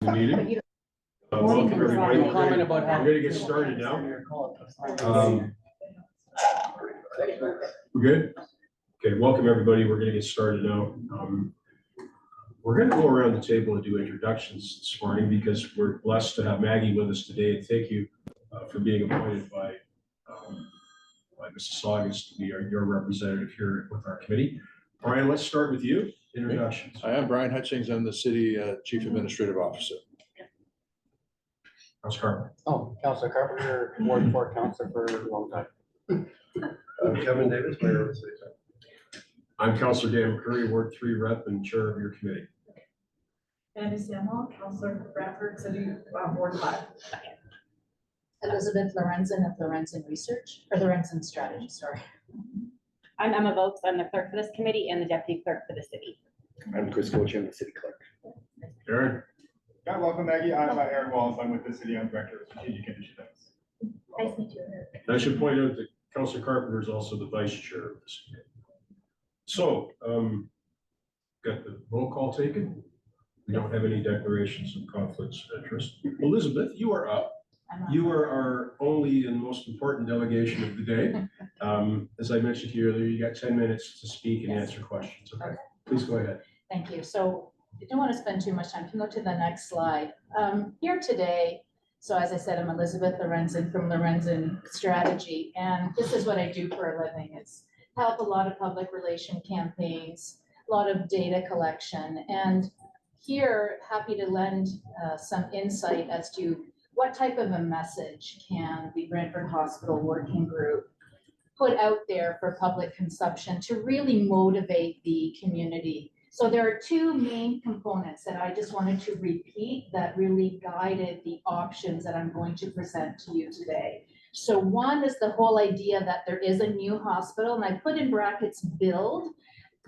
The meeting. Welcome everybody. We're going to get started now. We're good? Okay, welcome everybody. We're going to get started now. We're going to go around the table and do introductions this morning because we're blessed to have Maggie with us today. And thank you for being appointed by Mrs. Saugus to be your representative here with our committee. Brian, let's start with you. Introductions. I am Brian Hutchings. I'm the city Chief Administrative Officer. Councilor Carpenter. Oh, Councilor Carpenter, Ward 4 Councilor for a long time. Kevin Davis, Mayor of the City. I'm Councilor Dan McCurry, Ward 3 Rep and Chair of your committee. Andy Samuel, Councilor for Brantford City, Ward 5. Elizabeth Lorenzen of Lorenzen Research, or Lorenzen Strategy, sorry. I'm Emma Vokes. I'm the clerk for this committee and the deputy clerk for the city. I'm Chris Coach, I'm the city clerk. Aaron. Yeah, welcome Maggie. I'm Aaron Wallace. I'm with the city. I'm Director of Strategic Initiatives. Nice to meet you. I should point out that Councilor Carpenter is also the vice chair of this committee. So, got the roll call taken. We don't have any declarations of conflicts of interest. Elizabeth, you are up. You are our only and most important delegation of the day. As I mentioned here earlier, you got 10 minutes to speak and answer questions. Okay, please go ahead. Thank you. So I don't want to spend too much time. Can you go to the next slide? Here today, so as I said, I'm Elizabeth Lorenzen from Lorenzen Strategy, and this is what I do for a living. It's help a lot of public relation campaigns, a lot of data collection, and here happy to lend some insight as to what type of a message can the Brantford Hospital Working Group put out there for public consumption to really motivate the community. So there are two main components that I just wanted to repeat that really guided the options that I'm going to present to you today. So one is the whole idea that there is a new hospital, and I put in brackets build.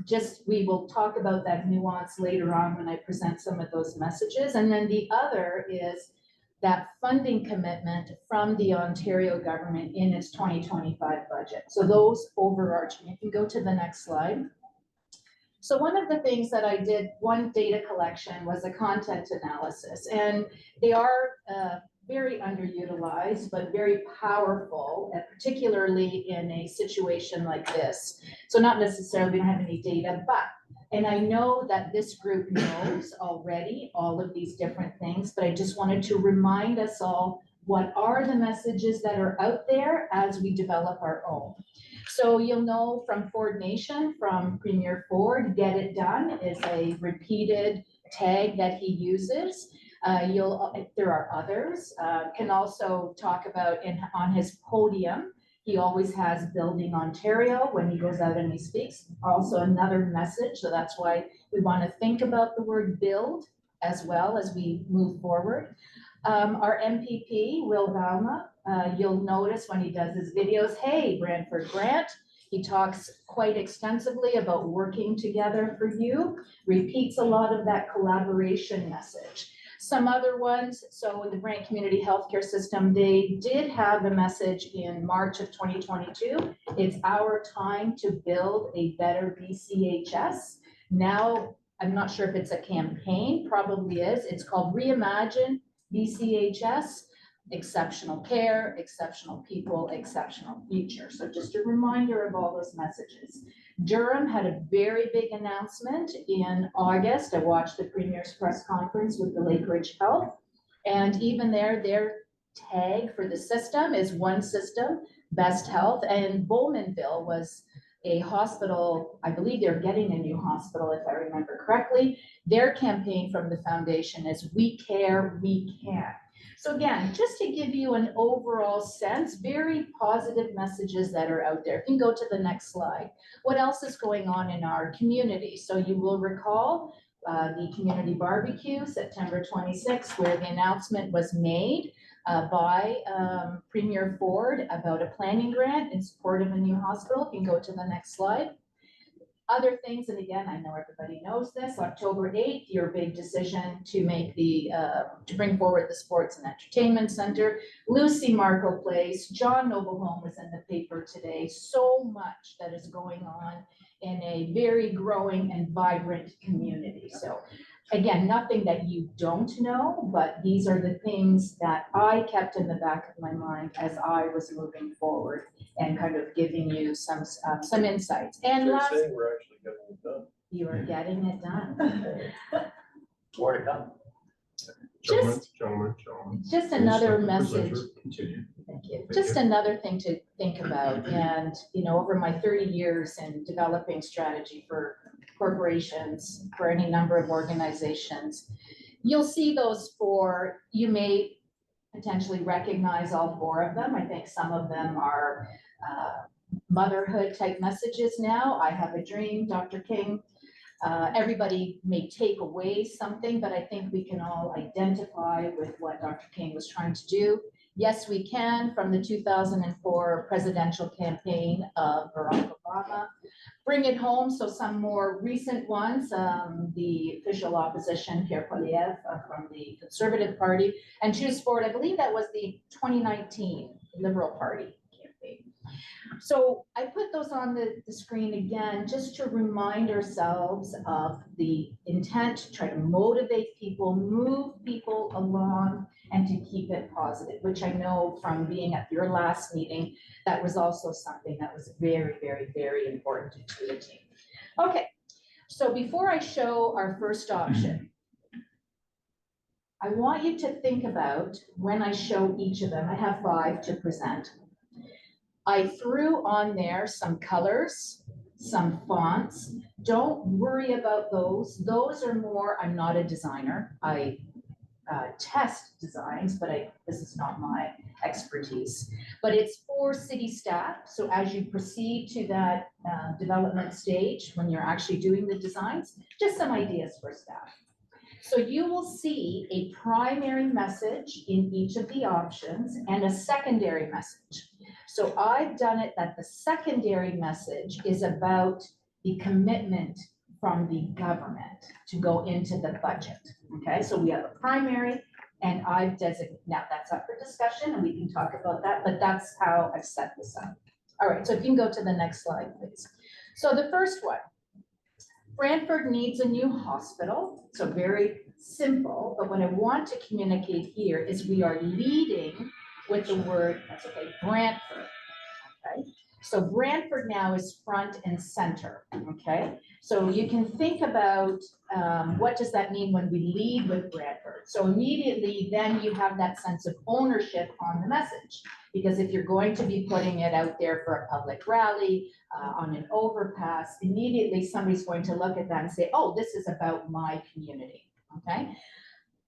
Just we will talk about that nuance later on when I present some of those messages. And then the other is that funding commitment from the Ontario government in its 2025 budget. So those overarching, you can go to the next slide. So one of the things that I did, one data collection was a content analysis, and they are very underutilized, but very powerful, and particularly in a situation like this. So not necessarily, we don't have any data, but and I know that this group knows already all of these different things, but I just wanted to remind us all what are the messages that are out there as we develop our own. So you'll know from Ford Nation, from Premier Ford, get it done is a repeated tag that he uses. There are others, can also talk about on his podium. He always has Building Ontario when he goes out and he speaks. Also another message, so that's why we want to think about the word build as well as we move forward. Our MPP, Will Valma, you'll notice when he does his videos, hey, Brantford Grant, he talks quite extensively about working together for you, repeats a lot of that collaboration message. Some other ones, so the Brant Community Healthcare System, they did have a message in March of 2022. It's our time to build a better BCHS. Now, I'm not sure if it's a campaign, probably is. It's called Reimagine BCHS, exceptional care, exceptional people, exceptional future. So just a reminder of all those messages. Durham had a very big announcement in August. I watched the Premier's press conference with the Lake Ridge Health. And even there, their tag for the system is one system, best health. And Bowmanville was a hospital, I believe they're getting a new hospital, if I remember correctly. Their campaign from the foundation is we care, we can. So again, just to give you an overall sense, very positive messages that are out there. If you can go to the next slide. What else is going on in our community? So you will recall the community barbecue, September 26th, where the announcement was made by Premier Ford about a planning grant in support of a new hospital. You can go to the next slide. Other things, and again, I know everybody knows this, October 8th, your big decision to make the, to bring forward the Sports and Entertainment Center, Lucy Marco Place, John Noble Home was in the paper today. So much that is going on in a very growing and vibrant community. So again, nothing that you don't know, but these are the things that I kept in the back of my mind as I was moving forward and kind of giving you some insights. And So last, saying we're actually getting it done. you are getting it done. More to come. Gentlemen. Just Please another let the message. presenter Continue. Thank you. Thank Just you. another thing to think about. And, you know, over my 30 years in developing strategy for corporations, for any number of organizations, you'll see those four. You may potentially recognize all four of them. I think some of them are motherhood type messages now. I have a dream, Dr. King. Everybody may take away something, but I think we can all identify with what Dr. King was trying to do. Yes, we can, from the 2004 presidential campaign of Barack Obama. Bring it home, so some more recent ones, the official opposition, Pierre Poilievre from the Conservative Party, and Choose Sport, I believe that was the 2019 Liberal Party campaign. So I put those on the screen again, just to remind ourselves of the intent to try to motivate people, move people along, and to keep it positive, which I know from being at your last meeting, that was also something that was very, very, very important to the team. Okay, so before I show our first option, I want you to think about when I show each of them, I have 5 to present. I threw on there some colors, some fonts. Don't worry about those. Those are more, I'm not a designer. I test designs, but this is not my expertise. But it's for city staff. So as you proceed to that development stage, when you're actually doing the designs, just some ideas for staff. So you will see a primary message in each of the options and a secondary message. So I've done it that the secondary message is about the commitment from the government to go into the budget. Okay, so we have a primary and I've designated, now that's up for discussion and we can talk about that, but that's how I've set this up. All right, so if you can go to the next slide, please. So the first one, Brantford needs a new hospital. So very simple, but what I want to communicate here is we are leading with the word, that's okay, Brantford, okay? So Brantford now is front and center, okay? So you can think about what does that mean when we lead with Brantford? So immediately then you have that sense of ownership on the message. Because if you're going to be putting it out there for a public rally, on an overpass, immediately somebody's going to look at that and say, oh, this is about my community, okay?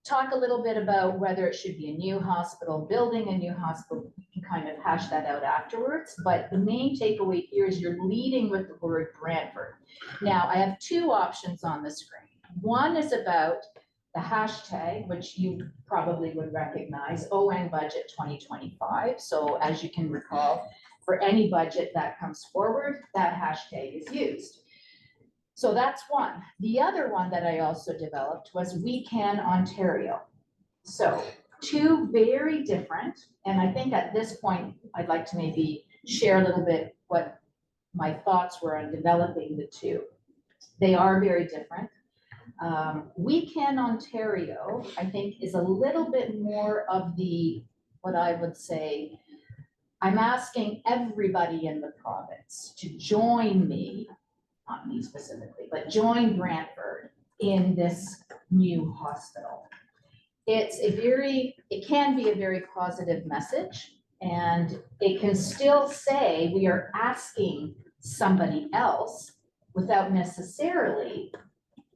Talk a little bit about whether it should be a new hospital, building a new hospital, you can kind of hash that out afterwards, but the main takeaway here is you're leading with the word Brantford. Now, I have 2 options on the screen. One is about the hashtag, which you probably would recognize, ON Budget 2025. So as you can recall, for any budget that comes forward, that hashtag is used. So that's one. The other one that I also developed was We Can Ontario. So 2 very different, and I think at this point, I'd like to maybe share a little bit what my thoughts were on developing the 2. They are very different. We Can Ontario, I think, is a little bit more of the, what I would say, I'm asking everybody in the province to join me, not me specifically, but join Brantford in this new hospital. It can be a very positive message, and it can still say we are asking somebody else without necessarily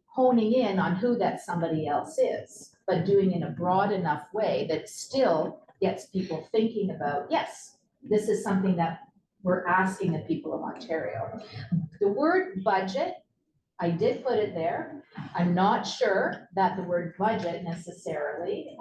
honing in on who that somebody else is, but doing it in a broad enough way that still gets people thinking about, yes, this is something that we're asking the people of Ontario. The word budget, I did put it there. I'm not sure that the word budget necessarily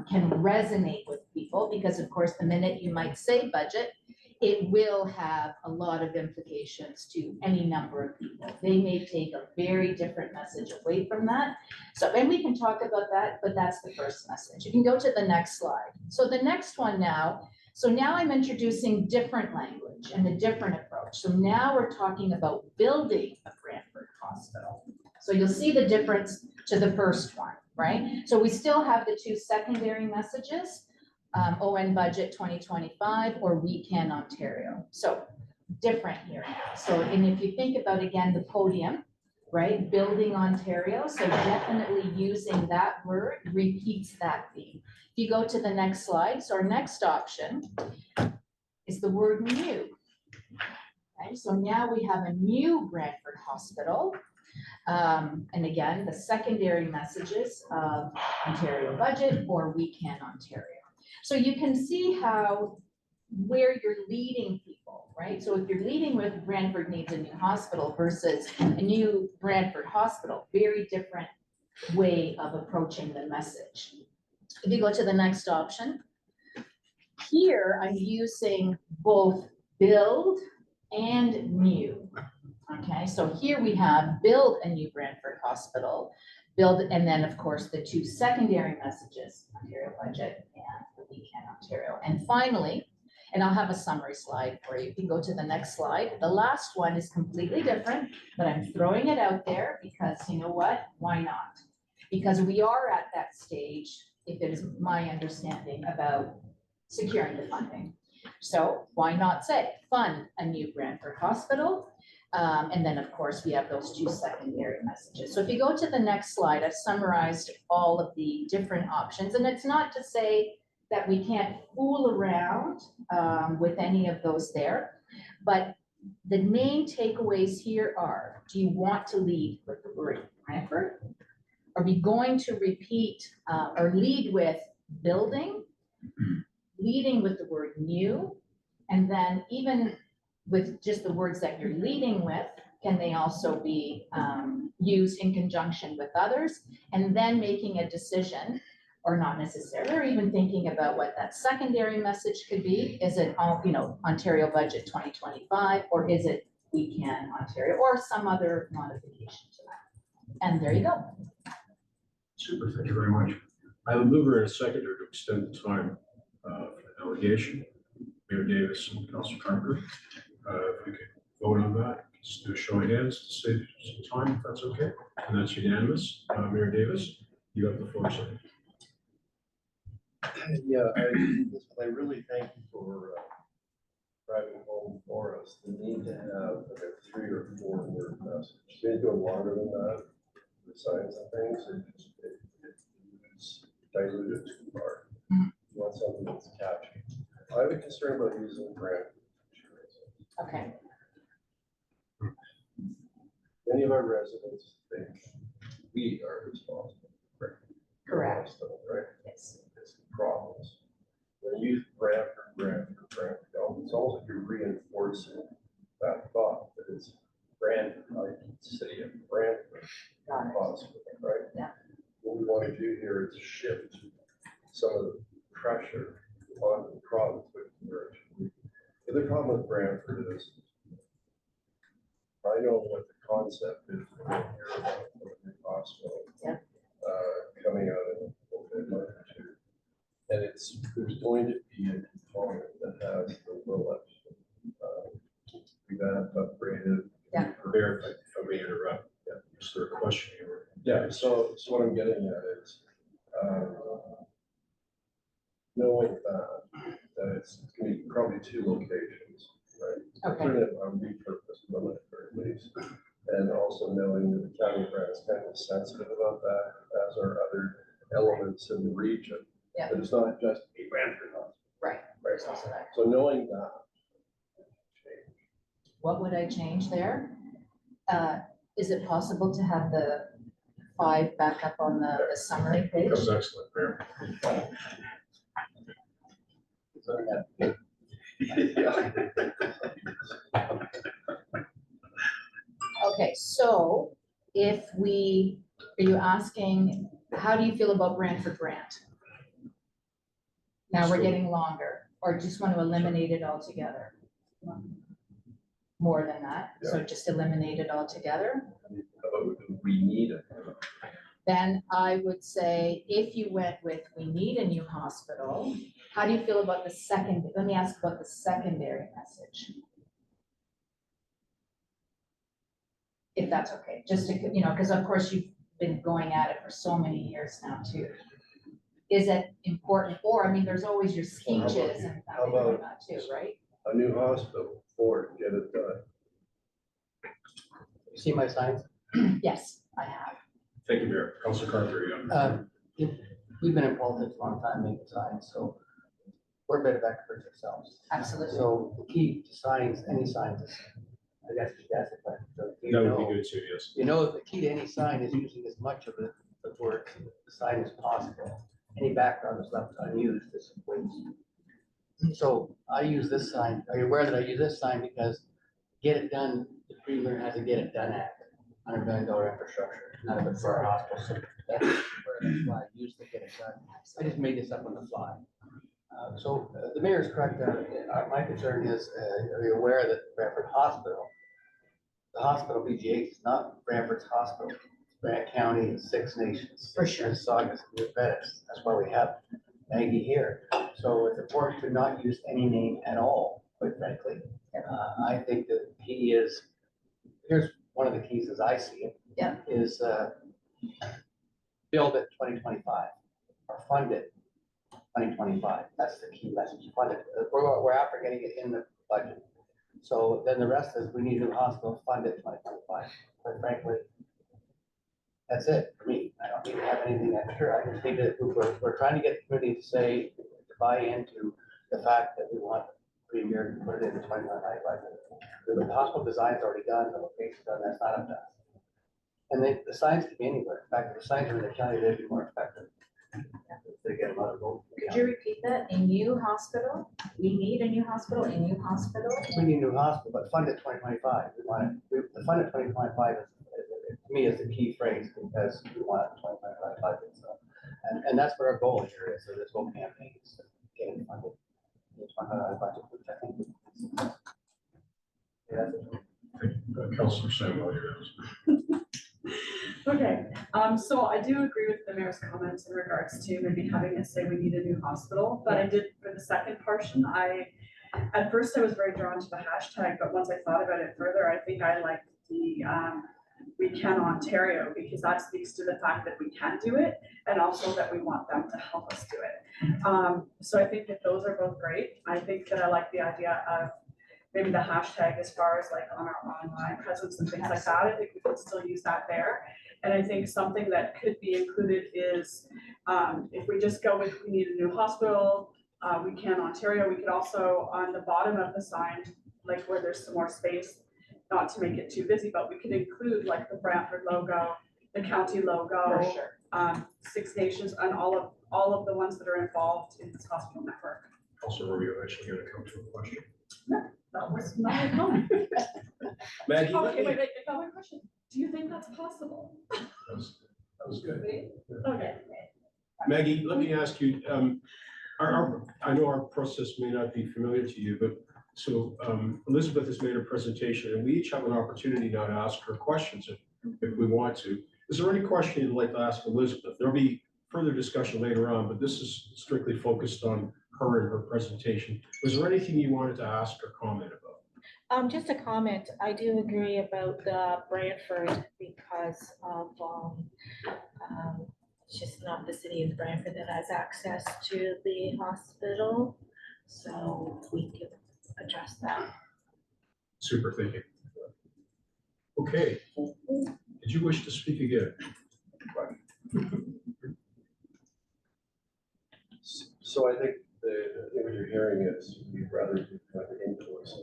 can resonate with people because, of course, the minute you might say budget, it will have a lot of implications to any number of people. They may take a very different message away from that. So, and we can talk about that, but that's the first message. You can go to the next slide. So the next one now, so now I'm introducing different language and a different approach. So now we're talking about building a Brantford hospital. So you'll see the difference to the first one, right? So we still have the two secondary messages, ON budget 2025 or We Can Ontario. So different here now. So, and if you think about, again, the podium, right, building Ontario, so definitely using that word repeats that theme. If you go to the next slide, so our next option is the word new. Okay, so now we have a new Brantford Hospital. And again, the secondary messages of Ontario budget or We Can Ontario. So you can see how, where you're leading people, right? So if you're leading with Brantford needs a new hospital versus a new Brantford hospital, very different way of approaching the message. If you go to the next option, here I'm using both build and new. Okay, so here we have build a new Brantford hospital, build, and then of course the two secondary messages, Ontario budget and We Can Ontario. And finally, and I'll have a summary slide for you. You can go to the next slide. The last one is completely different, but I'm throwing it out there because you know what? Why not? Because we are at that stage, if it is my understanding, about securing the funding. So why not say fund a new Brantford hospital? And then, of course, we have those two secondary messages. So if you go to the next slide, I've summarized all of the different options. And it's not to say that we can't fool around with any of those there. But the main takeaways here are, do you want to lead with the word Brantford? Are we going to repeat or lead with building, leading with the word new, and then even with just the words that you're leading with, can they also be used in conjunction with others? And then making a decision, or not necessarily, or even thinking about what that secondary message could be. Is it, you know, Ontario budget 2025, or is it We Can Ontario, or some other modification to that? And there you go. Super, thank you very much. I have a mover and a seconder to extend the time for the delegation. Mayor Davis and Councilor Carpenter. If we could vote on that, just do a show of hands to save some time, if that's okay. And that's unanimous. Mayor Davis, you have the floor, sir. Yeah, I really thank you for driving home for us the need to have like a 3 or 4 word message. They do it longer than that, the science and things, it's diluted too far. You want something that's catchy. I have a concern about using brand. Okay. Many of our residents think we are responsible for Correct. hospital, right? Yes. It's the problems. When you use Brantford, it's almost like you're reinforcing that thought that it's Brantford, like city of Brantford Got it. hospital, right? Yeah. What we want to do here is shift some of the pressure on the province with conversion. The other problem with Brantford is I know what the concept is when I hear about the hospital. Yeah. Coming out in a month or two. And there's going to be a component that has the lowest. We've had upgraded. Yeah. Mayor, if I may interrupt. Yeah. Is there a question here? Yeah, so what I'm getting at is, knowing that it's going to be probably 2 locations, right? Okay. Put it on repurposed military lease. And also knowing that the county of Brant is kind of sensitive about that, as are other elements in the region. Yeah. But it's not just a Brantford hospital. Right. There's also that. So knowing that. What would I change there? Is it possible to have the 5 back up on the summary page? That was excellent, Mayor. Okay, so if we, are you asking, how do you feel about Brantford Grant? Now we're getting longer, or just want to eliminate it altogether? More than that, so just eliminate it altogether? We need it. Then I would say, if you went with, we need a new hospital, how do you feel about the second, let me ask about the secondary message? If that's okay, just to, you know, because of course you've been going at it for so many years now too. Is it important? Or, I mean, there's always your Well, how about speeches you? and How things like about- that too, right? A new hospital, Ford, get it done. You see my signs? Yes, I have. Thank you, Mayor. Councilor Carpenter, yeah. We've been in politics a long time making signs, so we're a bit of experts ourselves. Absolutely. So the key to signs, any signs, is, I guess, that's the question. So you That would know- be good too, yes. You know, the key to any sign is using as much of the words in the sign as possible. Any background is left unused is waste. So I use this sign. Are you aware that I use this sign because get it done, the Premier has a Get It Done Act, $100 million infrastructure, none of it for our hospital. So that's why I use the Get It Done. I just made this up on the fly. The mayor is correct. My concern is, are you aware that Brantford Hospital, the hospital BGH is not Brantford's hospital. Brant County and Six Nations. For sure. Saugus, New Venice. That's why we have Maggie here. So it's important to not use any name at all, quite frankly. I think that the key is, here's one of the keys as I see it. Yeah. Is build it 2025 or fund it 2025. That's the key message. Fund it. We're after getting it in the budget. So then the rest is we need a new hospital, fund it 2025. Quite frankly, that's it for me. I don't need to have anything extra. I just need to, we're trying to get the community to say, to buy into the fact that we want Premier to put it in the 2025 budget. The hospital design's already done, the location's done, that's not up to us. And the signs can be anywhere. In fact, if the signs are in the county, they'd be more effective. They get a lot of votes. Could you repeat that? A new hospital? We need a new hospital, a new hospital? We need a new hospital, but fund it 2025. We want it, the fund it 2025 is, to me, is the key phrase because we want it 2025 budget. So, and that's what our goal here is, so this whole campaign is to get it funded. It's 2025 budget, which I think is. Yeah, that's it. Councilor Samuel, you're next. Okay, so I do agree with the mayor's comments in regards to maybe having it say we need a new hospital, but I did, for the second portion, at first I was very drawn to the hashtag, but once I thought about it further, I think I liked the, we can Ontario, because that speaks to the fact that we can do it, and also that we want them to help us do it. So I think that those are both great. I think that I like the idea of maybe the hashtag as far as like on our online presence and things like that. I think we could still use that there. And I think something that could be included is, if we just go with, we need a new hospital, we can Ontario, we could also, on the bottom of the sign, like where there's some more space, not to make it too busy, but we could include like the Brantford logo, the county logo, For sure. Six Nations, and all of the ones that are involved in this hospital network. Councilor, were you actually going to come to a question? That was not a comment. Maggie, let Okay, me- wait, I got one question. Do you think that's possible? that was good. Okay. Maggie, let me ask you, I know our process may not be familiar to you, but so Elizabeth has made a presentation and we each have an opportunity now to ask her questions if we want to. Is there any question you'd like to ask Elizabeth? There'll be further discussion later on, but this is strictly focused on her and her presentation. Was there anything you wanted to ask or comment about? Just a comment. I do agree about Brantford because of, it's just not the city of Brantford that has access to the hospital. So we can address that. Super thinking. Okay. Did you wish to speak again? So I think what you're hearing is you'd rather do kind of influence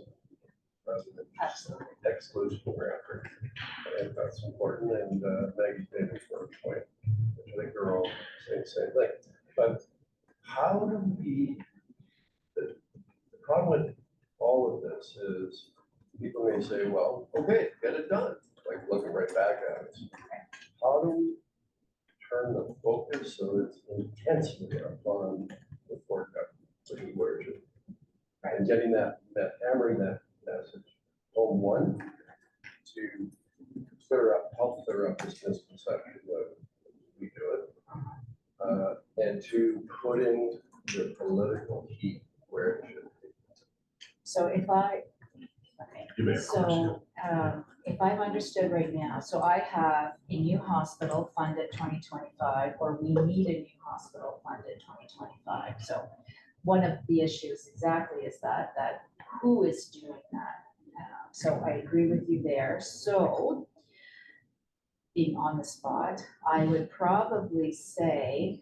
rather than just exclusion of Brantford. I think that's important, and Maggie's made an important point, which I think they're all saying the same thing. But how do we, the problem with all of this is people may say, well, okay, get it done, like looking right back at us. How do we turn the focus so it's intensely upon the forecast, which is where it should, and getting that hammering that message home, one, to clear up, help clear up this misconception that we do it, and to putting the political heat where it should be. So if I, okay, You may, of course. So, if I've understood right now, so I have a new hospital funded 2025, or we need a new hospital funded 2025. So one of the issues exactly is that who is doing that? So I agree with you there. So being on the spot, I would probably say,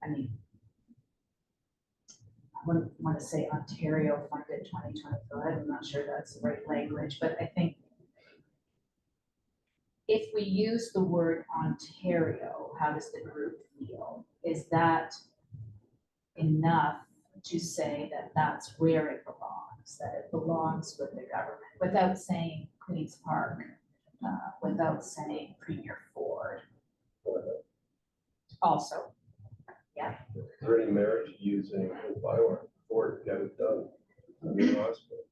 I mean, I wouldn't want to say Ontario funded 2025. I'm not sure that's the right language, but I think if we use the word Ontario, how does the group feel? Is that enough to say that that's where it belongs, that it belongs with the government, without saying Queen's Park, without saying Premier Ford? Also, Is there any merit to using a bylaw for to get it done? I mean, hospital.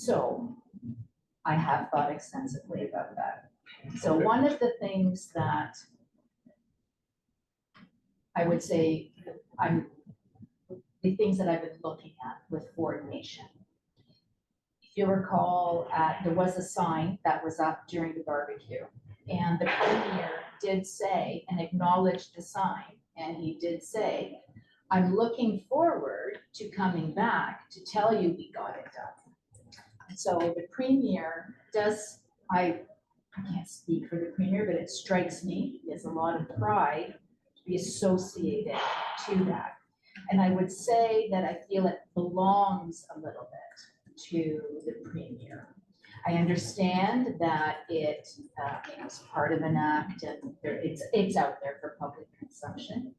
so I have thought extensively about that. So one of the things that I would say the things that I've been looking at with Ford Nation. If you recall, there was a sign that was up during the barbecue, and the premier did say and acknowledged the sign, and he did say, I'm looking forward to coming back to tell you we got it done. So the premier does, I can't speak for the premier, but it strikes me, he has a lot of pride to be associated to that. And I would say that I feel it belongs a little bit to the premier. I understand that it is part of an act and it's out there for public consumption.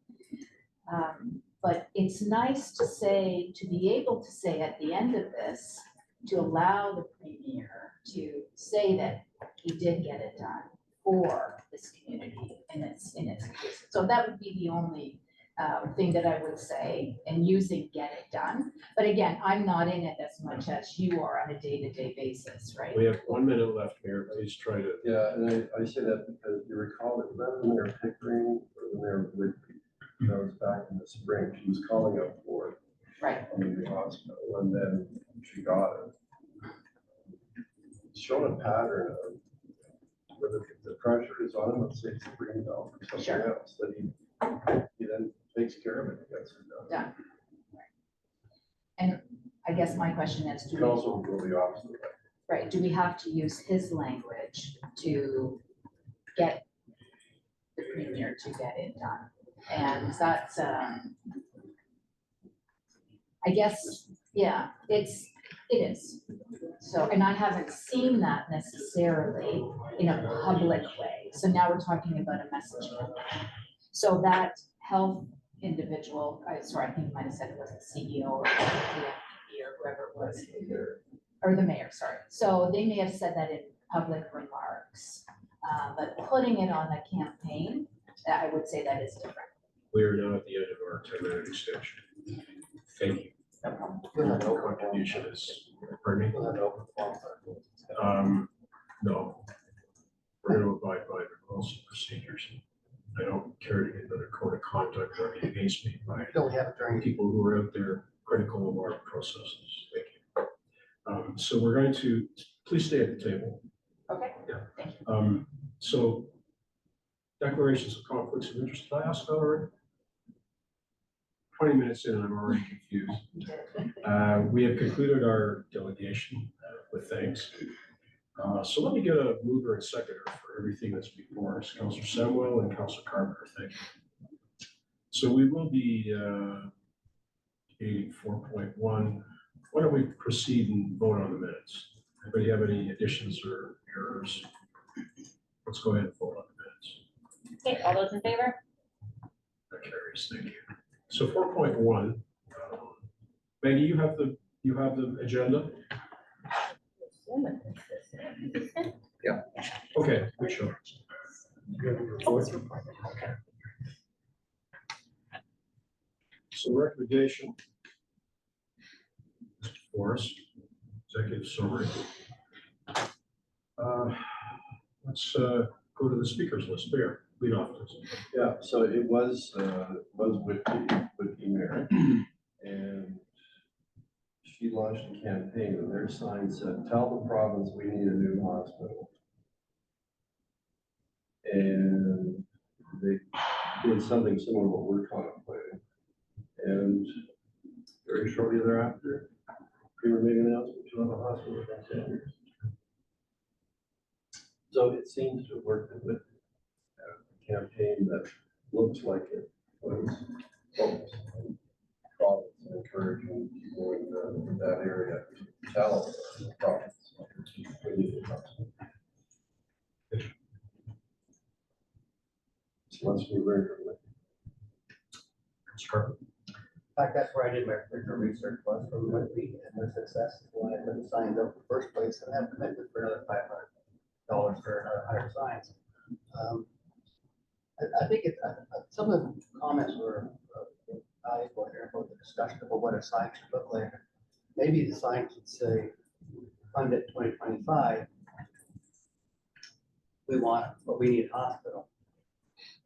But it's nice to say, to be able to say at the end of this, to allow the premier to say that he did get it done for this community in its case. So that would be the only thing that I would say, and using get it done. But again, I'm not in it as much as you are on a day-to-day basis, right? We have 1 minute left, Mayor. Please try to. Yeah, and I say that because you recall that when they were Pickering, or when they were with, that was back in the spring, she was calling out for it. Right. On the hospital, and then she got it. It's shown a pattern of whether the pressure is on him, let's say it's a green belt or something Sure. else, that he then takes care of it, gets it done. Done. And I guess my question is, You can also go the opposite way. right, do we have to use his language to get the premier to get it done? And that's, I guess, yeah, it is. So, and I haven't seen that necessarily in a public way. So now we're talking about a message campaign. So that health individual, sorry, I think you might have said it was the CEO or the MP or whoever it was, or the mayor, sorry. So they may have said that in public remarks, but putting it on a campaign, I would say that is different. We are now at the end of our 10-minute extension. Thank you. No contribution is, pardon me? No. We're going to abide by the rules and procedures. I don't care to get another code of conduct or anything against me by Don't have it during. people who are out there critical of our processes. Thank you. So we're going to, please stay at the table. Okay. Yeah. Thank you. So declarations of conflicts of interest, did I ask that already? 20 minutes in and I'm already confused. We have concluded our delegation with thanks. So let me get a mover and seconder for everything that's before us. Councillor Samuel and Councillor Carpenter, thank you. So we will be 4.1. Why don't we proceed and vote on the minutes? Anybody have any additions or errors? Let's go ahead and vote on the minutes. Okay, all those in favor? That carries, thank you. So 4.1, Maggie, you have the agenda? Yeah. Okay, we show. So recommendation for us, executive summary. Let's go to the speakers list there. lead off, please. Yeah, so it was Whitby Mayor, and she launched a campaign, and their sign said, "Tell the province we need a new hospital." And they did something similar to what we're contemplating. And very shortly thereafter, Premier made an announcement to have a hospital within 10 years. So it seems to have worked with a campaign that looks like it was focused on province and encouraging people in that area to tell the province we need a hospital. So let's move right from there. Sure. In fact, that's where I did my original research was from Whitby and their success when I put the signs up in the first place and have committed for another $500 for another 100 signs. I think some of the comments were valuable here about the discussion about what a sign should look like. Maybe the sign should say, funded 2025. We want, but we need a hospital,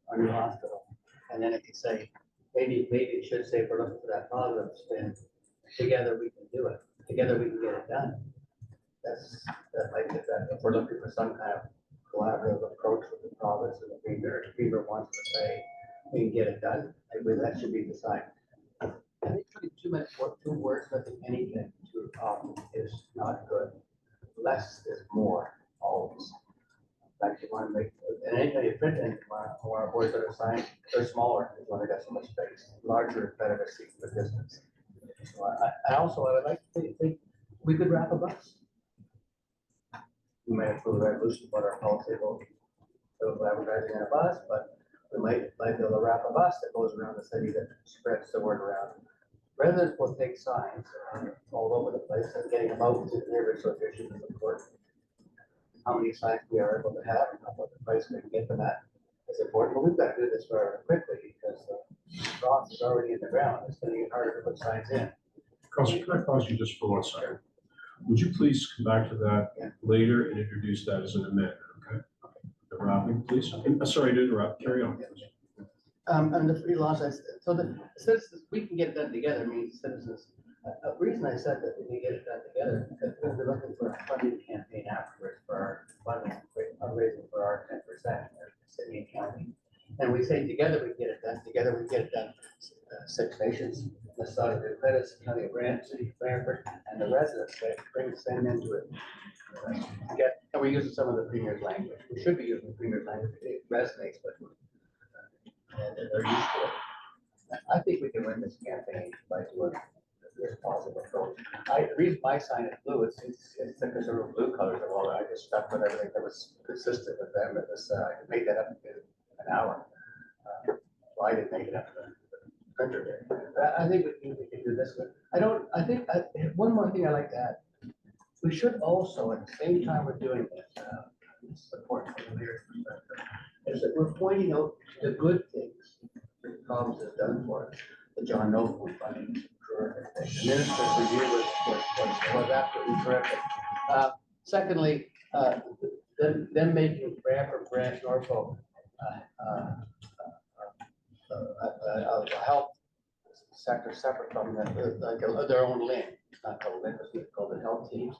a new hospital. And then it could say, maybe it should say, we're looking for that positive spin. Together we can do it. Together we can get it done. That might be that. If we're looking for some kind of collaborative approach with the province and the Premier wants to say, we can get it done. I believe that should be the sign. I think putting two words, I think anything too often is not good. Less is more, always. In fact, you want to make, and anything you print in or words that are signed, they're smaller, because when they got so much space. Larger is better to see the distance. So I would like to think we could wrap a bus. We might have to resolution about our policy about advertising in a bus, but we might be able to wrap a bus that goes around the city that spreads the word around. Residents will take signs all over the place and getting them out to the neighborhood association is important. How many signs we are able to have and what the price we can get them at is important. But we've got to do this very quickly because the frost is already in the ground. It's going to get harder to put signs in. Councilor, can I pause you just for 1 second? Would you please come back to that later and introduce that as an amendment, okay? The wrapping, please. Sorry to interrupt. Carry on. And the three laws, so the citizens, we can get it done together, means citizens. The reason I said that we can get it done together, because we're looking for a funding campaign afterwards for our funding, fundraising for our 10%, city and county. And we say together we get it done, together we get it done. 6 nations, the side of the Credits, County of Brantford, City of Brantford, and the residents, they bring the same into it. And we're using some of the Premier's language. We should be using the Premier's language, it resonates, but and they're used to it. I think we can win this campaign by doing this positive approach. The reason my sign is blue, it's the conservative blue colors of all that. I just stuck with everything that was consistent with them. It was, I could make that up in an hour. Well, I didn't make it up in the printer there. I think we can do this. One more thing I like to add. We should also, at the same time we're doing this, support from the mayor's perspective, is that we're pointing out the good things that the province has done for us. The John Noble funding is terrific. The minister's review was absolutely terrific. Secondly, them making Brantford, Branch, Norfolk a health sector separate from their own lane. It's not called lane, it's called the health teams.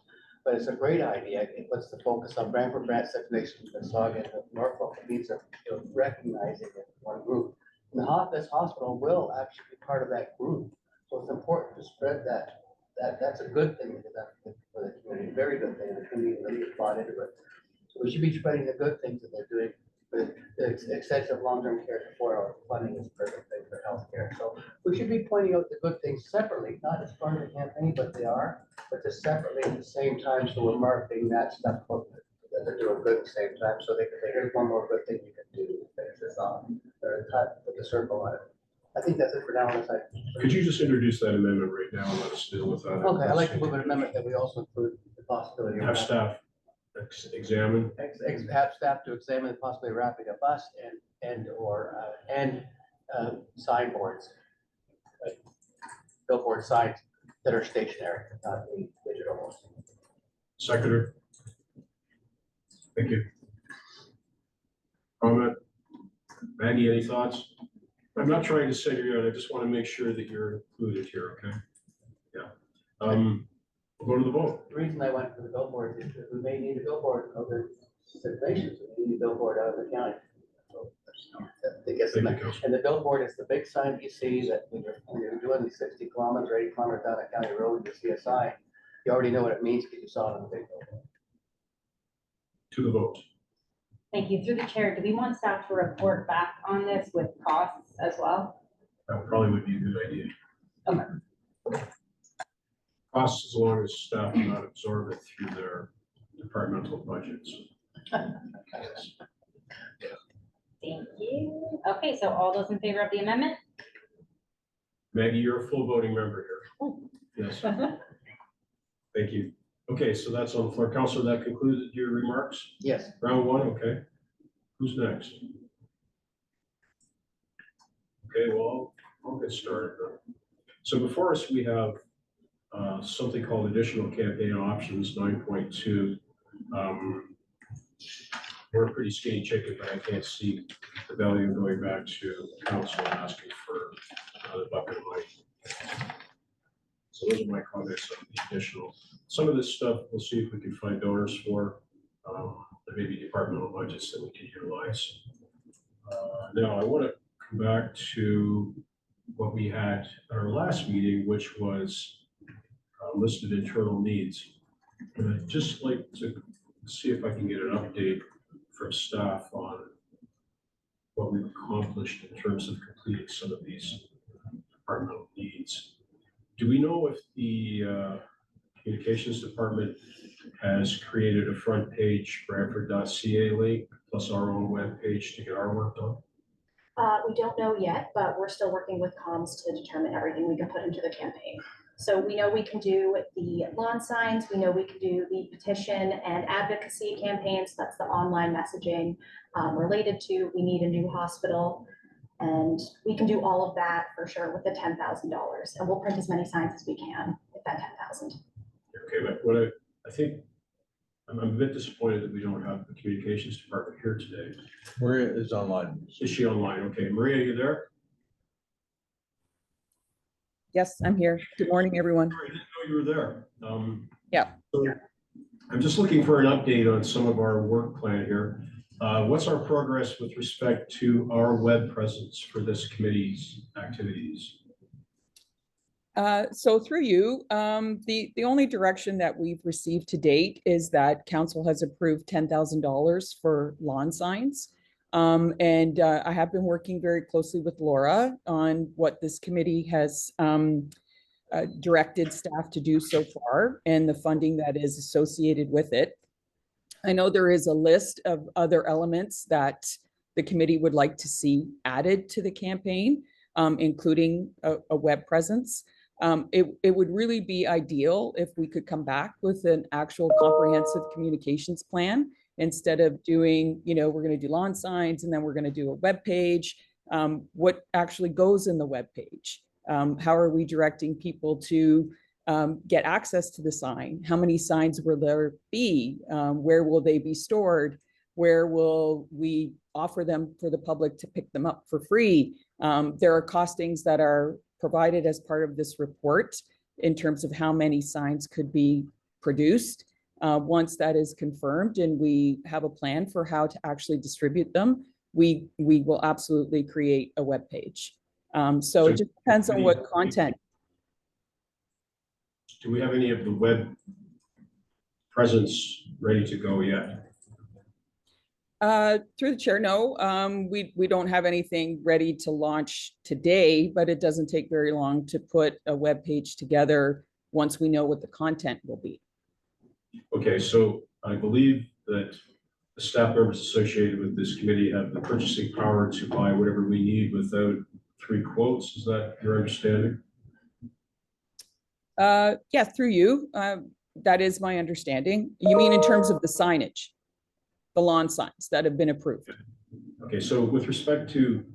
But it's a great idea. It puts the focus on Brantford, Branch, Six Nations, Mississauga, and Norfolk. It means recognizing it as one group. And this hospital will actually be part of that group. So it's important to spread that. That's a good thing for the community, very good thing. The community really bought into it. So we should be spreading the good things that they're doing. The extension of long-term care to 4-hour funding is a perfect thing for healthcare. So we should be pointing out the good things separately, not as part of the campaign, but they are, but just separately at the same time. So we're marketing that stuff that they're doing good at the same time. So they can say, here's one more good thing you can do to finish this off, or put the circle on it. I think that's it for now. Could you just introduce that amendment right now and let us deal with that? Okay, I'd like to move an amendment that we also include the possibility of Have staff examine. have staff to examine possibly wrapping a bus and signboards, billboard signs that are stationary, not the digital ones. Seconder. Thank you. Comment? Maggie, any thoughts? I'm not trying to say you're out, I just want to make sure that you're included here, okay? Yeah. We'll go to the vote. The reason I went for the billboard is that we may need a billboard in other situations, we need a billboard out of the county. So, I guess, Thank you, Councilor. and the billboard is the big sign you see that when you're doing these 60 kilometers or 80 kilometers down a county road, you see a sign, you already know what it means because you saw it on the big billboard. To the vote. Thank you. Through the chair, do we want staff to report back on this with costs as well? That probably would be a good idea. Okay. Costs as long as staff do not absorb it through their departmental budgets. Thank you. Okay, so all those in favor of the amendment? Maggie, you're a full voting member here. Yes. Thank you. Okay, so that's on the floor. Councilor, that concludes your remarks? Yes. Round one, okay. Who's next? Okay, well, I'll get started. So before us, we have something called additional campaign options, 9.2. We're a pretty skinny chicken, but I can't see the value of going back to council and asking for another bucket of money. So those are my comments on the additional. Some of this stuff, we'll see if we can find donors for, there may be departmental budgets that we can utilize. Now, I want to come back to what we had at our last meeting, which was listed internal needs. And I'd just like to see if I can get an update from staff on what we've accomplished in terms of completing some of these departmental needs. Do we know if the communications department has created a front page Brantford.ca link plus our own web page to get our work done? We don't know yet, but we're still working with comms to determine everything we can put into the campaign. So we know we can do the lawn signs, we know we can do the petition and advocacy campaigns. That's the online messaging related to we need a new hospital. And we can do all of that for sure with the $10,000. And we'll print as many signs as we can with that 10,000. Okay, but what I think, I'm a bit disappointed that we don't have the communications department here today. Maria is online. Is she online? Okay, Maria, you there? Yes, I'm here. Good morning, everyone. I didn't know you were there. Yeah. So I'm just looking for an update on some of our work plan here. What's our progress with respect to our web presence for this committee's activities? So through you, the only direction that we've received to date is that council has approved $10,000 for lawn signs. And I have been working very closely with Laura on what this committee has directed staff to do so far and the funding that is associated with it. I know there is a list of other elements that the committee would like to see added to the campaign, including a web presence. It would really be ideal if we could come back with an actual comprehensive communications plan instead of doing, we're going to do lawn signs and then we're going to do a web page. What actually goes in the web page? How are we directing people to get access to the sign? How many signs will there be? Where will they be stored? Where will we offer them for the public to pick them up for free? There are costings that are provided as part of this report in terms of how many signs could be produced. Once that is confirmed and we have a plan for how to actually distribute them, we will absolutely create a web page. So it just depends on what content. Do we have any of the web presence ready to go yet? Through the chair, no. We don't have anything ready to launch today, but it doesn't take very long to put a web page together once we know what the content will be. Okay, so I believe that the staff members associated with this committee have the purchasing power to buy whatever we need without 3 quotes. Is that your understanding? Yeah, through you. That is my understanding. You mean in terms of the signage, the lawn signs that have been approved? Okay, so with respect to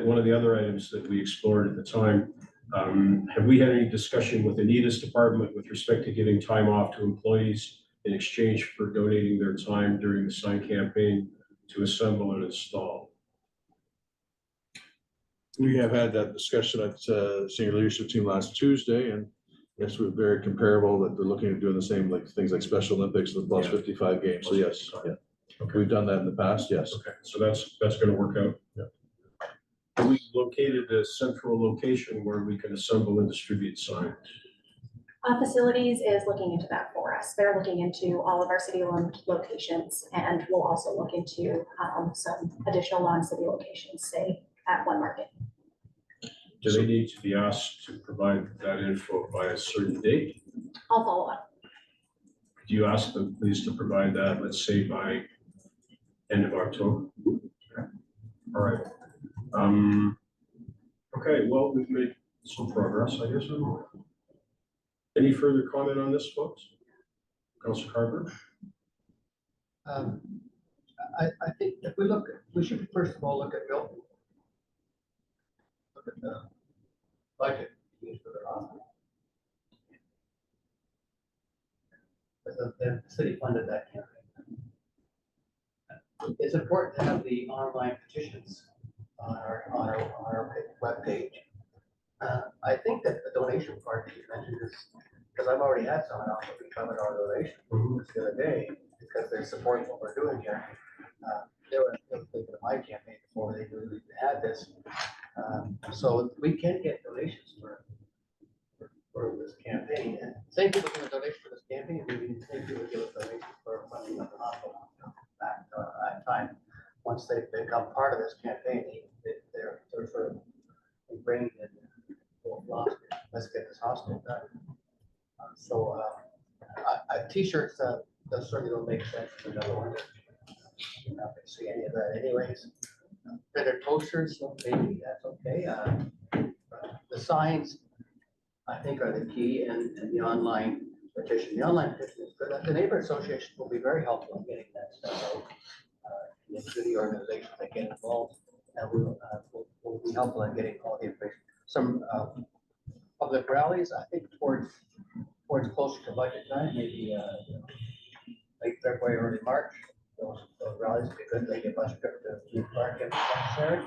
one of the other items that we explored at the time, have we had any discussion with Anita's department with respect to giving time off to employees in exchange for donating their time during the sign campaign to assemble and install? We have had that discussion at senior leadership team last Tuesday, and yes, we're very comparable that they're looking at doing the same, like things like Special Olympics with plus Yeah. 55 games. So yes, yeah, Okay, we've done that in the past. Yes. okay, so that's gonna work out. Yeah. We located a central location where we can assemble and distribute signs. Facilities is looking into that for us. They're looking into all of our city locations, and we'll also look into some additional non-city locations, say at One Market. Do they need to be asked to provide that info by a certain date? I'll follow up. Do you ask them please to provide that, let's say by end of October? Okay. All right. Okay, well, we've made some progress, I guess. Any further comment on this, folks? Councilor Carver? I think if we look, we should first of all look at Milton. Look at the budget used for their hospital. But the city funded that campaign. It's important to have the online petitions on our webpage. I think that the donation part that you mentioned is, because I've already had someone else become an donation the other day, because they're supporting what we're doing here. They were thinking of my campaign before they really had this. So we can get donations for this campaign. And same people give a donation for this campaign, maybe the same people give a donation for funding of the hospital. At time, once they become part of this campaign, they're sort of ingrained in let's get this hospital done. So t-shirts certainly don't make sense for another one. You're not going to see any of that anyways. Printed posters, so maybe that's okay. The signs, I think, are the key, and the online petition. The online petition is good. The neighbor association will be very helpful in getting that stuff out. To the organizations that get involved, and we'll be helpful in getting all the information. Some public rallies, I think, towards closer to budget time, maybe late February, early March. Those rallies would be good. They get bus trip to Queen's Park if necessary.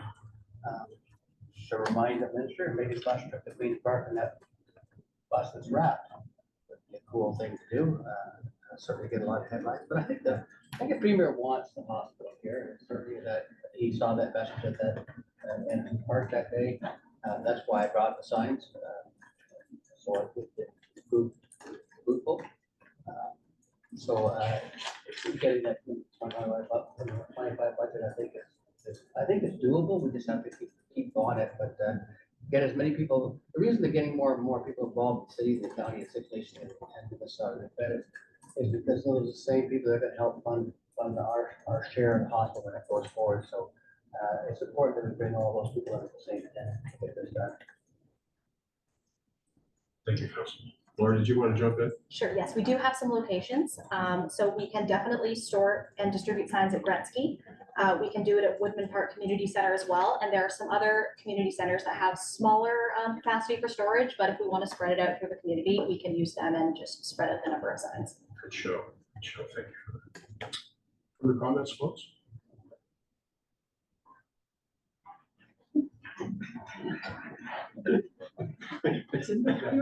To remind the minister, maybe bus trip to Queen's Park and that bus that's wrapped would be a cool thing to do. Certainly get a lot of headlines, but I think the premier wants the hospital here. Certainly that he saw that message at that in Park that day. That's why I brought the signs. So I think it's fruitful. So getting that 25 budget, I think it's doable. We just have to keep on it, but get as many people. The reason they're getting more and more people involved in the city, the county, and Six Nations, and the Southern Fed is because those are the same people that are going to help fund our share of the hospital when it goes forward. So it's important that we bring all those people under the same tent to get this done. Thank you, Councilor. Laura, did you want to jump in? Sure, yes, we do have some locations. So we can definitely store and distribute signs at Gretzky. We can do it at Woodman Park Community Center as well. And there are some other community centers that have smaller capacity for storage, but if we want to spread it out through the community, we can use them and just spread out the number of signs. Good show. Good show. Thank you for that. Further comments, folks?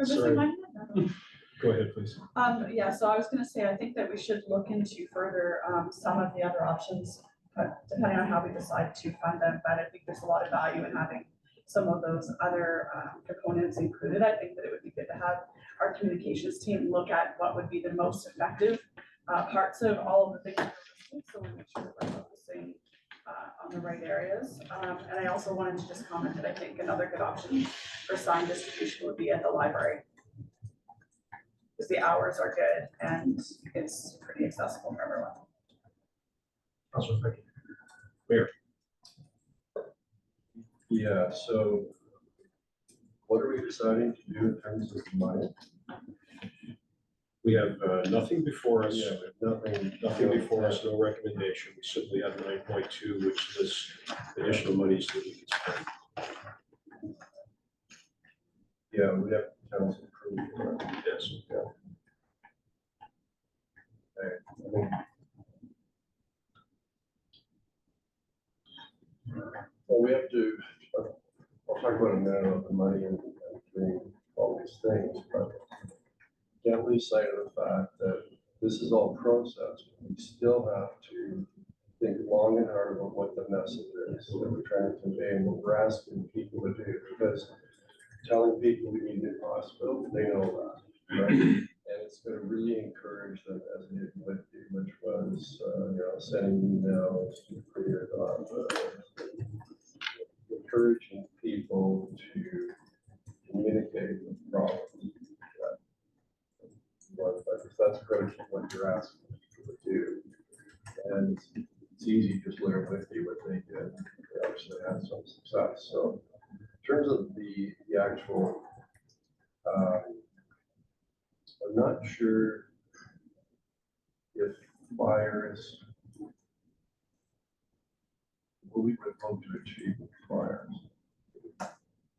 Sorry. Go ahead, please. Yeah, so I was gonna say, I think that we should look into further, some of the other options, depending on how we decide to fund them, but I think there's a lot of value in having some of those other components included. I think that it would be good to have our communications team look at what would be the most effective parts of all of the things we're doing, so we make sure that we're focusing on the right areas. And I also wanted to just comment that I think another good option for sign distribution would be at the library, because the hours are good and it's pretty accessible for everyone. Councilor, thank you. Mayor. Yeah, so what are we deciding to do in terms of money? We have nothing before us. Yeah, nothing. Nothing before us, no recommendation. We simply have 9.2, which is additional monies that we can spend. Yeah, we have to tell us to approve. Yes. Yeah. Okay, I think. Well, we have to, talk about a minute about the money and doing all these things, but can't lose sight of the fact that this is all process. We still have to think long and hard about what the message is that we're trying to convey and what we're asking people to do, because telling people we need a new hospital, they know that, right? And it's going to really encourage them, as it did with you, which was, sending emails to create, encouraging people to communicate the problems. That's critical what you're asking people to do. And it's easy just learn with you what they did. They obviously had some success. So in terms of the actual, I'm not sure if fires, what we would hope to achieve with fires.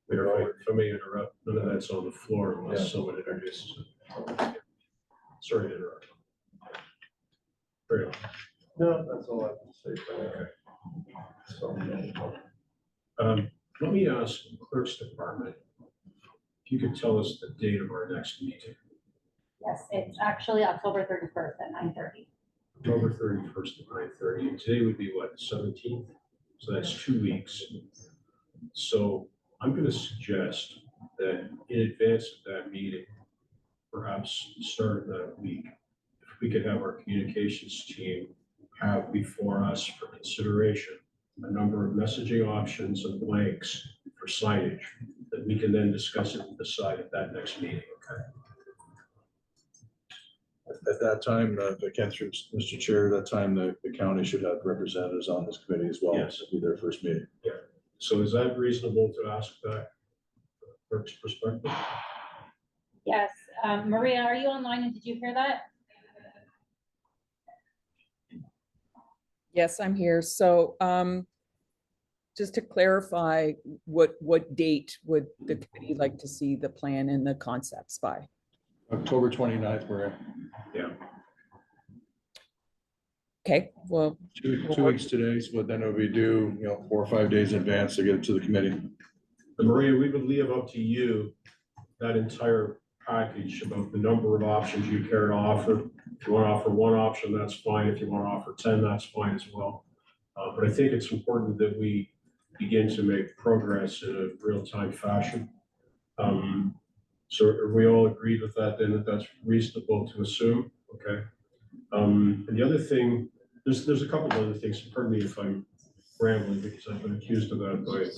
If I may interrupt, none of that's on the floor unless someone introduces it. Sorry to interrupt. Very well. No, that's all I can say for now. So, Let me ask the clerk's department, if you could tell us the date of our next meeting. Yes, it's actually October 31st at 9:30. October 31st at 9:30, and today would be what, 17th? So that's 2 weeks. So I'm going to suggest that in advance of that meeting, perhaps the start of that week, if we could have our communications team have before us for consideration a number of messaging options and blanks for signage that we can then discuss and decide at that next meeting, okay? At that time, if I can, through Mr. Chair, that time the county should have representatives on this committee as well. Yes. It'll be their first meeting. Yeah. So is that reasonable to ask that clerk's perspective? Yes, Maria, are you online and did you hear that? Yes, I'm here. So just to clarify, what date would the committee like to see the plan and the concepts by? October 29th, Maria. Yeah. Okay, well, Two weeks today, so then it'll be due, 4 or 5 days in advance to get it to the committee. And Maria, we would leave up to you that entire package about the number of options you care to offer. If you want to offer one option, that's fine. If you want to offer 10, that's fine as well. But I think it's important that we begin to make progress in a real-time fashion. So are we all agreed with that then, that that's reasonable to assume? Okay. And the other thing, there's a couple of other things. Pardon me if I'm rambling because I've been accused of that by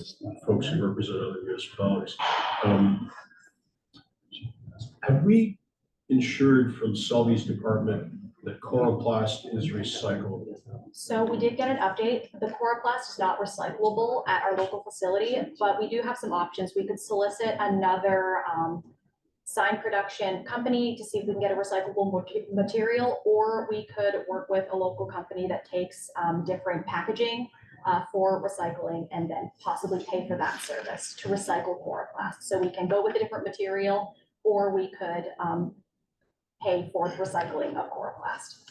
folks who represent other municipalities. Have we ensured from Sully's department that chloroplast is recyclable? So we did get an update. The chloroplast is not recyclable at our local facility, but we do have some options. We could solicit another sign production company to see if we can get a recyclable material, or we could work with a local company that takes different packaging for recycling and then possibly pay for that service to recycle chloroplast. So we can go with a different material, or we could pay for the recycling of chloroplast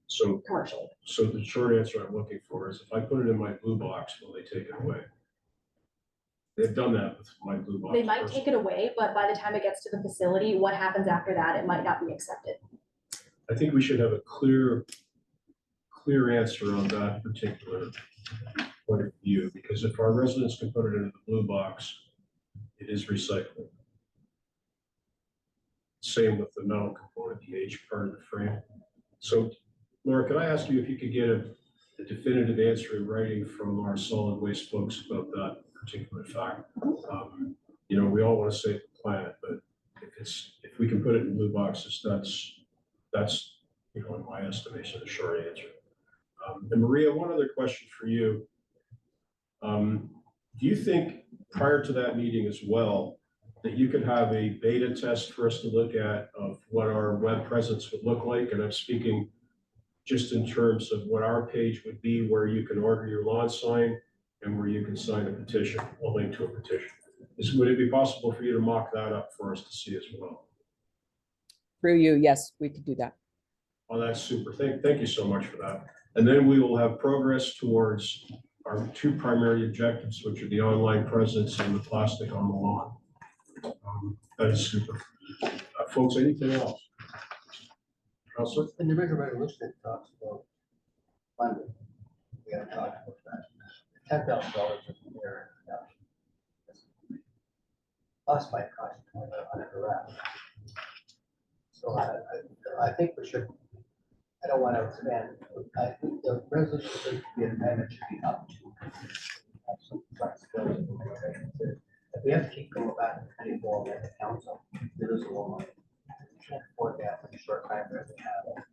So, commercially. so the short answer I'm looking for is if I put it in my blue box, will they take it away? They've done that with my blue box. They might take it away, but by the time it gets to the facility, what happens after that, it might not be accepted. I think we should have a clear answer on that particular point of view, because if our residents can put it into the blue box, it is recyclable. Same with the metal component, the H part of the frame. So Laura, can I ask you if you could get a definitive answer in writing from our solid waste folks about that particular fact? We all want to save the planet, but if we can put it in blue boxes, that's in my estimation, the short answer. And Maria, one other question for you. Do you think prior to that meeting as well, that you could have a beta test for us to look at of what our web presence would look like? And I'm speaking just in terms of what our page would be, where you can order your lawn sign and where you can sign a petition, a link to a petition. Would it be possible for you to mock that up for us to see as well? through you, yes, we could do that. Oh, that's super. Thank you so much for that. And then we will have progress towards our two primary objectives, which are the online presence and the plastic on the lawn. That is super. Folks, anything else? Counselor? In the regular resolution, it talks about funding. We haven't talked about that. $10,000 is there. Us might cost $2,500. So I think we should, I don't want to expand. I think the resolution should be amended should be up to have some flexibility. If we have to keep going back to 24 at the council, there is a long for that in a short time that we have.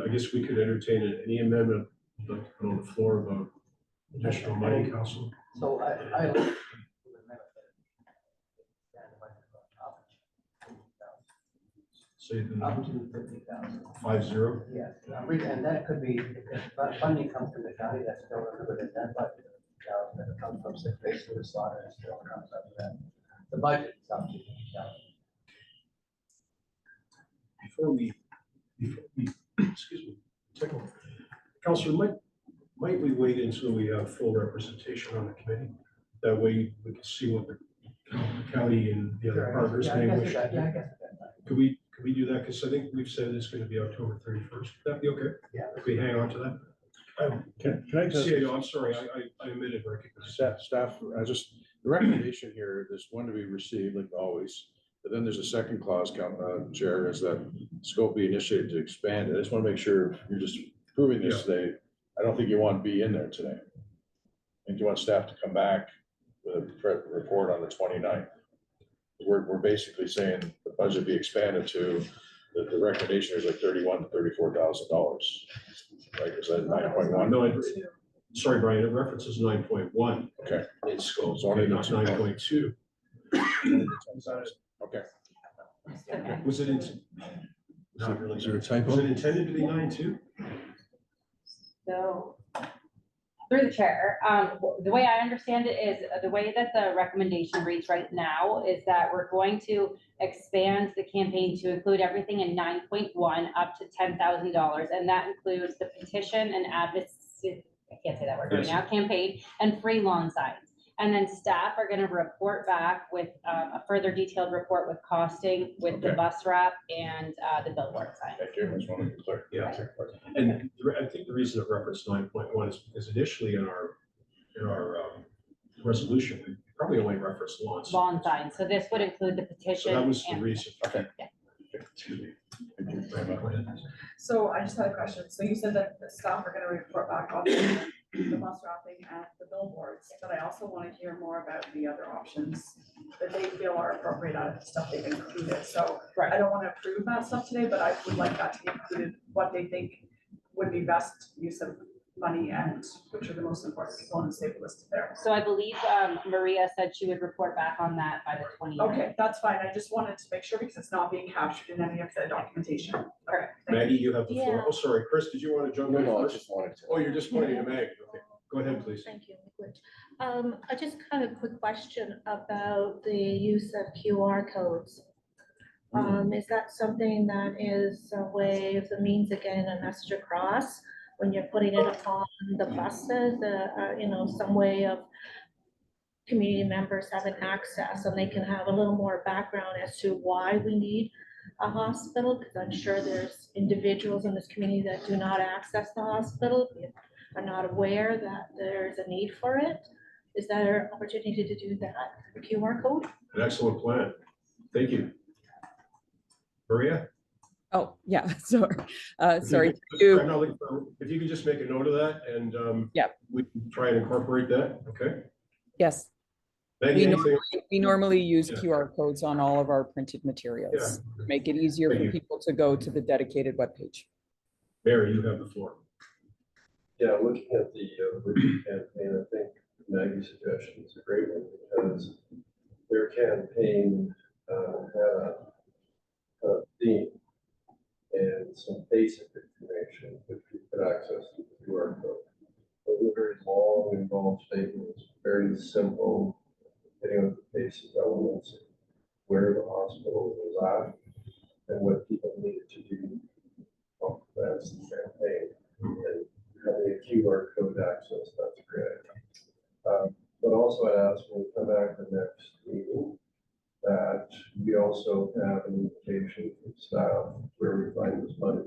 I guess we could entertain any amendment on the floor about additional money, Council. So I look. Say the Up number, to 50,000. 50. Yes, and that could be, if funding comes from the county, that's still included in that budget. If it comes from sick base to the slaughter, it still comes up to that. The budget is up to 50,000. Before we, excuse me, take a look. Councilor, might we wait until we have full representation on the committee? That way we can see what the county and the other partners may wish. Yeah, I guess. Could we do that? Because I think we've said it's going to be October 31st. Would that be okay? Yeah. If we hang on to that? Can I just? CAO, I'm sorry, I omitted recognize. Staff, the recommendation here is one to be received like always, but then there's a second clause, Chair, is that scope be initiated to expand it. I just want to make sure you're just proving this today. I don't think you want B in there today. I think you want staff to come back with a report on the 29th. We're basically saying the budget be expanded to, the recommendation is like $31,000 to $34,000. Right, is that 9.1? No, sorry, Brian, it references 9.1. Okay. In scope, So only not 9.2. Okay. Was it in? Not really. Is there a typo? Was it intended to be 9.2? So, through the chair, the way I understand it is the way that the recommendation reads right now is that we're going to expand the campaign to include everything in 9.1 up to $10,000. And that includes the petition and advocacy, I can't say that word right now, campaign and free lawn signs. And then staff are going to report back with a further detailed report with costing, with the bus wrap and the billboard sign. Thank you. I just want to be clear. Yeah. And I think the reason it referenced 9.1 is because initially in our resolution, we probably only referenced lawns. Lawn signs. So this would include the petition. So that was the and- reason. Okay. Yeah. Excuse me. Thank you very much. So I just had a question. So you said that the staff are gonna report back on the bus wrapping and the billboards, but I also want to hear more about the other options that they feel are appropriate out of the stuff they've included. So I don't want to approve that stuff today, but I would like that to be included, what they think would be best use of money and which are the most important components they've listed there. So I believe Maria said she would report back on that by the 29th. Okay, that's fine. I just wanted to make sure because it's not being captured in any of the documentation. Okay. thank you. Maggie, you have the floor. Yeah. Oh, sorry, Chris, did you want to jump in No, I first? just wanted to. Oh, you're just pointing to Maggie. Okay, go ahead, please. Thank you, Liquid. I just had a quick question about the use of QR codes. Is that something that is a way of the means of getting a message across when you're putting it upon the buses, some way of community members having access and they can have a little more background as to why we need a hospital? Because I'm sure there's individuals in this community that do not access the hospital, are not aware that there's a need for it. Is there an opportunity to do that, the QR code? An excellent plan. Thank you. Maria? Oh, yeah, sorry. If Sorry. you could- no, if you could just make a note of that and Yep. we can try and incorporate that, okay? Yes, Maggie, We anything? we normally use Yeah. QR codes on all of our printed materials. Make it easier Thank for you. people to go to the dedicated webpage. Mary, you have the floor. Yeah, looking at the Woodley campaign, I think Maggie's suggestion is a great one because their campaign had a theme and some basic information which we could access through our code. But they're very long, involved statements, very simple, getting at the basic elements, where the hospital was at and what people needed to do. That's the campaign. QR code access, that's great. But also I asked when we come back to the next meeting, that we also have an invitation from staff where we find this money.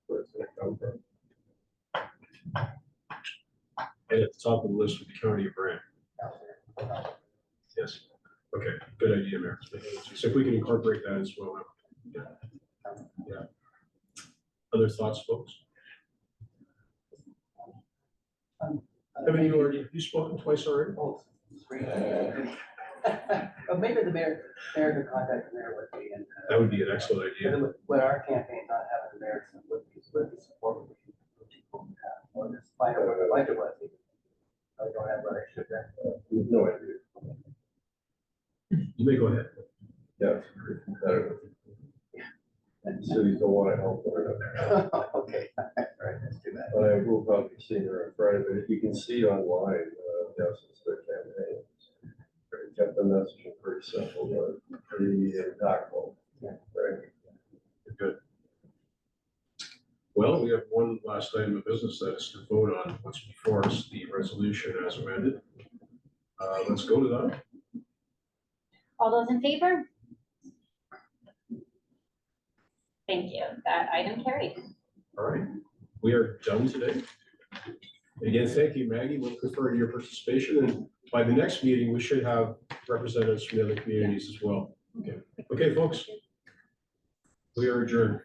Where it's gonna come from. And at the top of the list with the county of Brant. Yes, okay, good idea, Mayor. So if we can incorporate that as well. Yeah. Other thoughts, folks? Haven't you spoken twice already? Oh, three. But maybe the mayor could contact the mayor with me and. That would be an excellent idea. With our campaign, not having the mayor, with the support. Or just find out what the budget was. I don't have what I should have. No idea. You may go ahead. Yeah, it's pretty competitive. And cities don't want to help one another. Okay, all right, let's do that. I will probably see her on Friday, but if you can see online, yes, it's their campaign. They kept the messaging pretty simple, but pretty impactful. Yeah. Right. Good. Well, we have one last item of business, that is to vote on what's before us, the resolution as amended. Let's go to that. All those in favor? Thank you. That item carried. All right, we are done today. Again, thank you, Maggie. We'll prefer to your participation, and by the next meeting, we should have representatives from the other communities as well. Okay, okay, folks. We are adjourned.